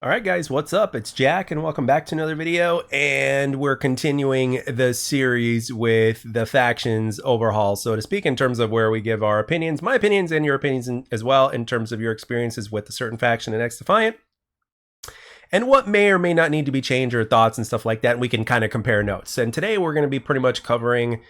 All right, guys, what's up? It's Jack, and welcome back to another video. And we're continuing the series with the factions overhaul, so to speak, in terms of where we give our opinions, my opinions, and your opinions as well, in terms of your experiences with a certain faction in XDefiant, and what may or may not need to be changed or thoughts and stuff like that. And we can kind of compare notes. And today we're going to be pretty much covering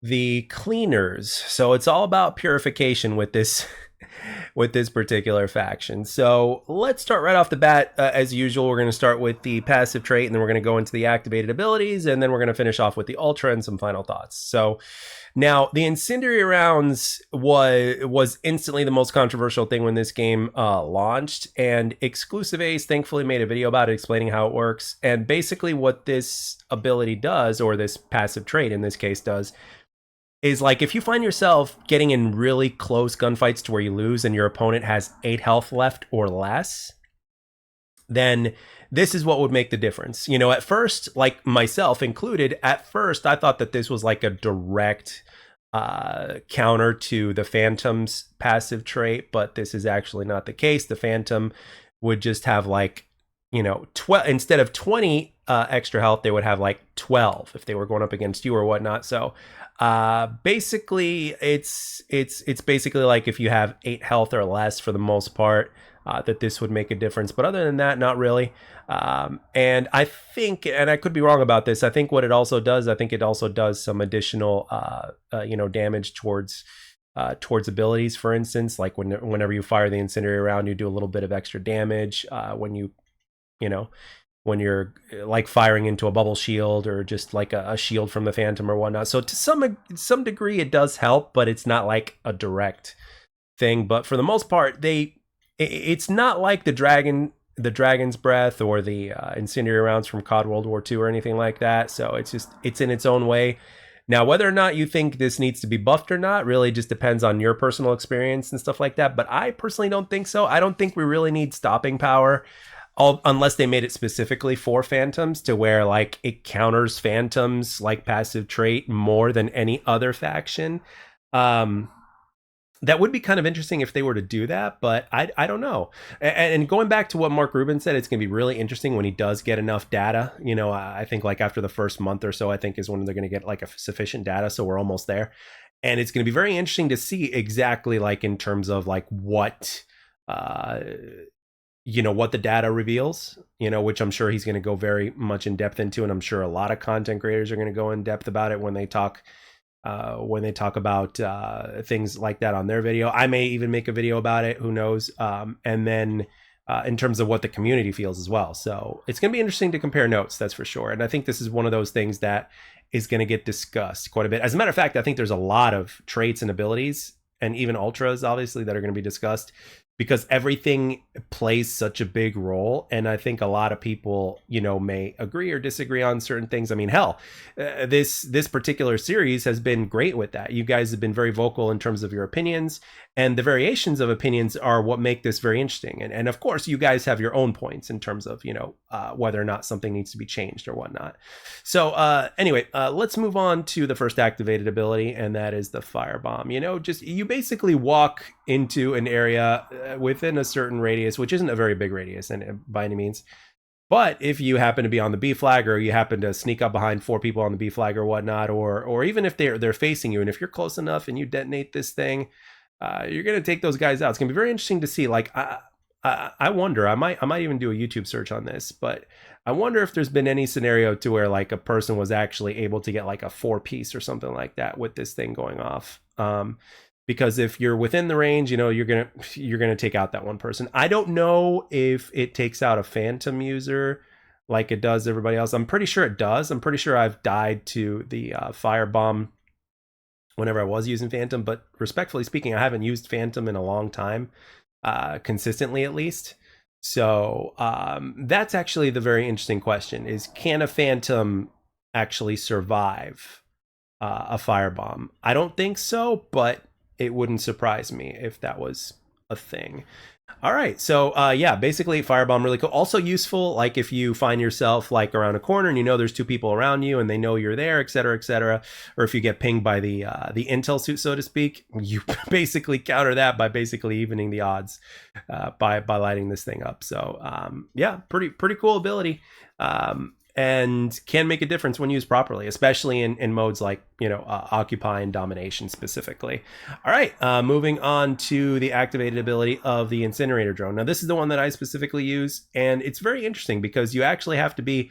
the cleaners. So it's all about purification with this with this particular faction. So let's start right off the bat. As usual, we're going to start with the passive trait, and then we're going to go into the activated abilities, and then we're going to finish off with the ultra and some final thoughts. So now, the incendiary rounds was instantly the most controversial thing when this game launched, and Exclusive Ace thankfully made a video about it explaining how it works. And basically what this ability does, or this passive trait in this case does, is like if you find yourself getting in really close gunfights to where you lose and your opponent has 8 health left or less, then this is what would make the difference. You know, at first, like myself included, at first I thought that this was like a direct counter to the Phantom's passive trait, but this is actually not the case. The Phantom would just have like, you know, 12 instead of 20 extra health, they would have like 12 if they were going up against you or whatnot. So basically it's basically like if you have 8 health or less for the most part, that this would make a difference. But other than that, not really. And I think, and I could be wrong about this, I think what it also does, I think it also does some additional, you know, damage towards abilities. For instance, like whenever you fire the incendiary round, you do a little bit of extra damage. When you know, when you're like firing into a bubble shield or just like a shield from the Phantom or whatnot. So to some degree it does help, but it's not like a direct thing. But for the most part, it's not like the Dragon's Breath or the incendiary rounds from COD World War II or anything like that. So it's in its own way. Now, whether or not you think this needs to be buffed or not really just depends on your personal experience and stuff like that. But I personally don't think so. I don't think we really need stopping power, unless they made it specifically for Phantoms, to where like it counters Phantoms like passive trait more than any other faction. That would be kind of interesting if they were to do that, but I don't know. And going back to what Mark Rubin said, it's going to be really interesting when he does get enough data. You know, I think like after the first month or so, I think is when they're going to get like a sufficient data. So we're almost there. And it's going to be very interesting to see exactly like in terms of like what, you know, what the data reveals, you know, which I'm sure he's going to go very much in depth into. And I'm sure a lot of content creators are going to go in depth about it when they talk about things like that on their video. I may even make a video about it, who knows. And then in terms of what the community feels as well. So it's going to be interesting to compare notes, that's for sure. And I think this is one of those things that is going to get discussed quite a bit. As a matter of fact, I think there's a lot of traits and abilities and even ultras, obviously, that are going to be discussed, because everything plays such a big role. And I think a lot of people, you know, may agree or disagree on certain things. I mean, hell, this particular series has been great with that. You guys have been very vocal in terms of your opinions, and the variations of opinions are what make this very interesting. And of course, you guys have your own points in terms of, you know, whether or not something needs to be changed or whatnot. So anyway, let's move on to the first activated ability, and that is the firebomb. You know, just you basically walk into an area within a certain radius, which isn't a very big radius and by any means. But if you happen to be on the B flag, or you happen to sneak up behind 4 people on the B flag or whatnot, or even if they're facing you, and if you're close enough and you detonate this thing, you're gonna take those guys out. It's gonna be very interesting to see. Like I wonder, I might even do a YouTube search on this, but I wonder if there's been any scenario to where like a person was actually able to get like a 4-piece or something like that with this thing going off. Because if you're within the range, you know, you're gonna take out that one person. I don't know if it takes out a Phantom user like it does everybody else. I'm pretty sure it does. I'm pretty sure I've died to the firebomb whenever I was using Phantom, but respectfully speaking, I haven't used Phantom in a long time, consistently at least. So that's actually the very interesting question: is can a Phantom actually survive a firebomb? I don't think so, but it wouldn't surprise me if that was a thing. All right. So yeah, basically firebomb really cool. Also useful, like if you find yourself like around a corner and you know there's two people around you and they know you're there, et cetera, et cetera. Or if you get pinged by the intel suit, so to speak, you basically counter that by basically evening the odds by lighting this thing up. So yeah, pretty cool ability. And can make a difference when used properly, especially in modes like, Occupy and Domination specifically. All right, moving on to the activated ability of the Incinerator Drone. Now, this is the one that I specifically use, and it's very interesting because you actually have to be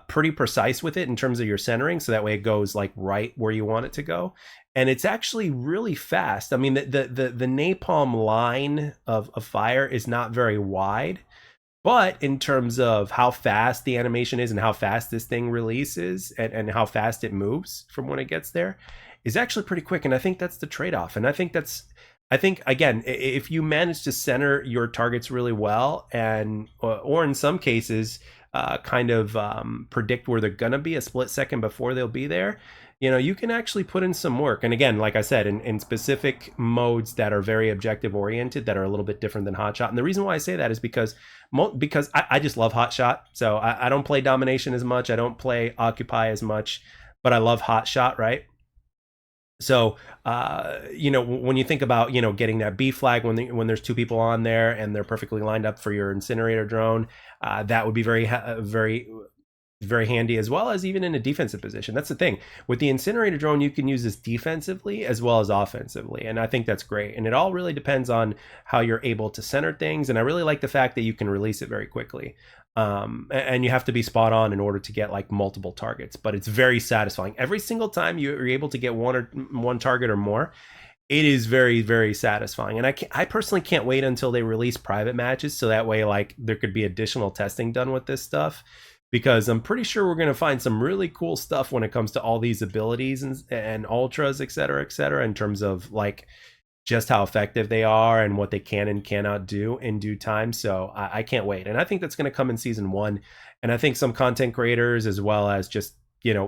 pretty precise with it in terms of your centering, so that way it goes like right where you want it to go. And it's actually really fast. I mean, the napalm line of fire is not very wide, but in terms of how fast the animation is and how fast this thing releases and how fast it moves from when it gets there is actually pretty quick. And I think that's the trade-off. And I think again, if you manage to center your targets really well and, or in some cases, kind of predict where they're going to be a split second before they'll be there, you can actually put in some work. And again, like I said, in specific modes that are very objective oriented, that are a little bit different than Hotshot. And the reason why I say that is because I just love Hotshot. So I don't play Domination as much. I don't play Occupy as much, but I love Hotshot, right? So, when you think about, getting that B flag when there's two people on there and they're perfectly lined up for your incinerator drone, that would be very handy, as well as even in a defensive position. That's the thing with the incinerator drone, you can use this defensively as well as offensively, and I think that's great. And it all really depends on how you're able to center things, and I really like the fact that you can release it very quickly, and you have to be spot on in order to get like multiple targets, but it's very satisfying every single time you're able to get one target or more. It is very, very satisfying. And I personally can't wait until they release private matches, so that way like there could be additional testing done with this stuff, because I'm pretty sure we're going to find some really cool stuff when it comes to all these abilities and ultras, et cetera, in terms of like just how effective they are and what they can and cannot do in due time. So I can't wait. And I think that's going to come in season 1. And I think some content creators, as well as just,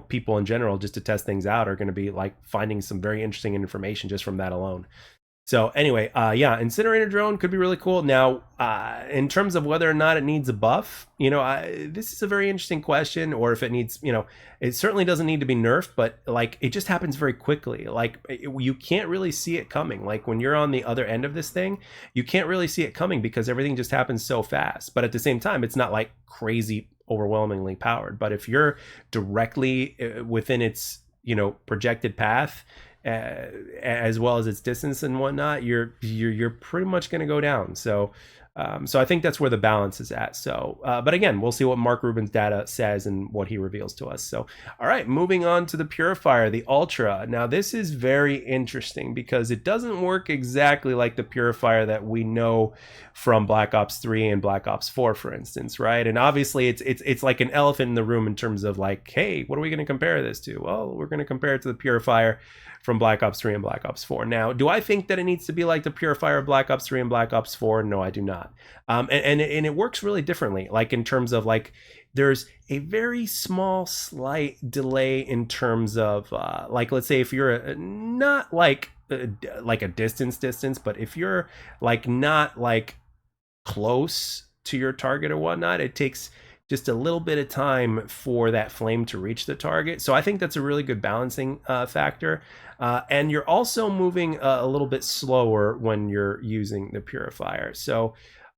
people in general, just to test things out, are going to be like finding some very interesting information just from that alone. So anyway, yeah, Incinerator Drone could be really cool. Now, in terms of whether or not it needs a buff, this is a very interesting question, or if it needs, it certainly doesn't need to be nerfed, but like it just happens very quickly. Like you can't really see it coming. Like when you're on the other end of this thing, you can't really see it coming because everything just happens so fast. But at the same time, it's not like crazy overwhelmingly powered. But if you're directly within its, projected path, as well as its distance and whatnot, you're pretty much going to go down. So I think that's where the balance is at. So but again, we'll see what Mark Rubin's data says and what he reveals to us. So all right, moving on to the Purifier, the Ultra. Now this is very interesting because it doesn't work exactly like the Purifier that we know from Black Ops 3 and Black Ops 4, for instance, right? And obviously it's like an elephant in the room in terms of like, hey, what are we going to compare this to? Well, we're going to compare it to the Purifier from Black Ops 3 and Black Ops 4. Now, do I think that it needs to be like the Purifier of Black Ops 3 and Black Ops 4? No, I do not. And it works really differently, like in terms of like there's a very small slight delay in terms of like, let's say if you're not like a distance, but if you're like not like close to your target or whatnot, it takes just a little bit of time for that flame to reach the target. So I think that's a really good balancing factor. And you're also moving a little bit slower when you're using the Purifier. So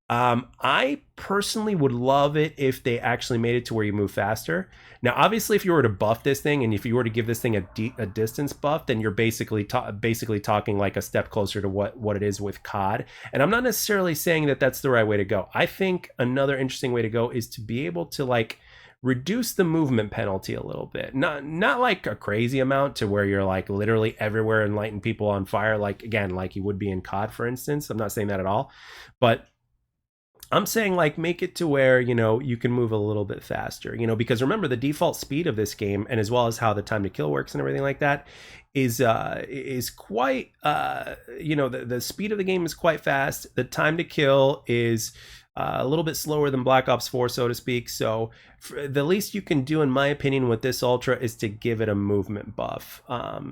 I personally would love it if they actually made it to where you move faster. Now, obviously, if you were to buff this thing and if you were to give this thing a distance buff, then you're basically talking like a step closer to what it is with COD. And I'm not necessarily saying that that's the right way to go. I think another interesting way to go is to be able to like reduce the movement penalty a little bit. Not like a crazy amount to where you're like literally everywhere and lighting people on fire, like again, like you would be in COD, for instance. I'm not saying that at all, but I'm saying like make it to where, you can move a little bit faster, because remember the default speed of this game, and as well as how the time to kill works and everything like that is quite, the speed of the game is quite fast. The time to kill is a little bit slower than Black Ops 4, so to speak. So the least you can do, in my opinion, with this Ultra is to give it a movement buff.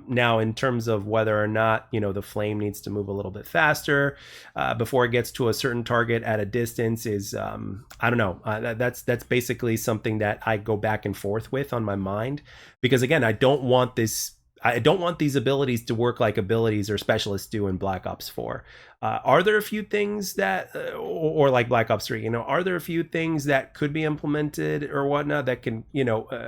Now, in terms of whether or not, the flame needs to move a little bit faster before it gets to a certain target at a distance is, I don't know. That's basically something that I go back and forth with on my mind, because again, I don't want these abilities to work like abilities or specialists do in Black Ops 4. Are there a few things that, or like Black Ops 3, are there a few things that could be implemented or whatnot that can,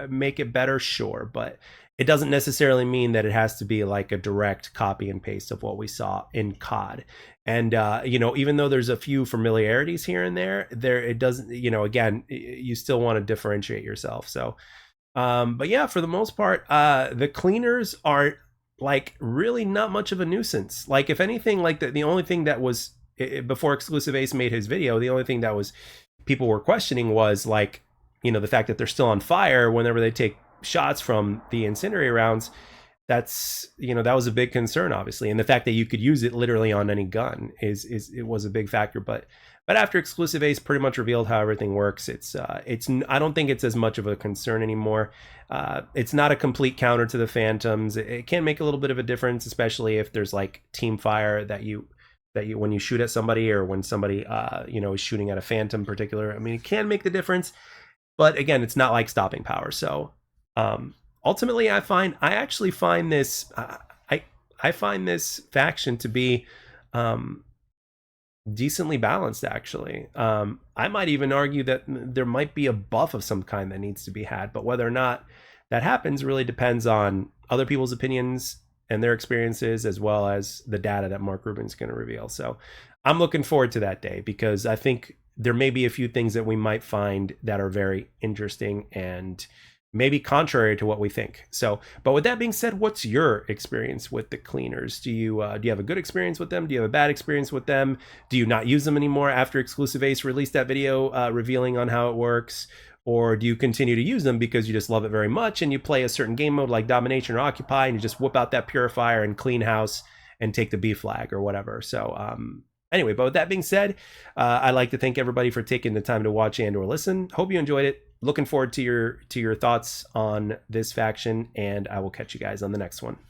make it better? Sure. But it doesn't necessarily mean that it has to be like a direct copy and paste of what we saw in COD. And, even though there's a few familiarities here and there, it doesn't, again, you still want to differentiate yourself. So, but yeah, for the most part, the cleaners are like really not much of a nuisance. Like, if anything, like the only thing that was before Exclusive Ace made his video, the only thing that was people were questioning was like, the fact that they're still on fire whenever they take shots from the incendiary rounds. That's, that was a big concern, obviously. And the fact that you could use it literally on any gun it was a big factor. But after Exclusive Ace pretty much revealed how everything works, I don't think it's as much of a concern anymore. It's not a complete counter to the Phantoms. It can make a little bit of a difference, especially if there's like team fire that you when you shoot at somebody, or when somebody is shooting at a Phantom in particular. I mean, it can make the difference, but again, it's not like stopping power. So ultimately, I actually find this I find this faction to be decently balanced, actually. I might even argue that there might be a buff of some kind that needs to be had, but whether or not that happens really depends on other people's opinions and their experiences, as well as the data that Mark Rubin's going to reveal. So I'm looking forward to that day, because I think there may be a few things that we might find that are very interesting and maybe contrary to what we think. So, but with that being said, what's your experience with the cleaners? Do you have a good experience with them? Do you have a bad experience with them? Do you not use them anymore after Exclusive Ace released that video revealing on how it works? Or do you continue to use them because you just love it very much and you play a certain game mode like Domination or Occupy and you just whip out that Purifier and clean house and take the B flag or whatever? So anyway, but with that being said, I'd like to thank everybody for taking the time to watch and or listen. Hope you enjoyed it. Looking forward to your thoughts on this faction, and I will catch you guys on the next one.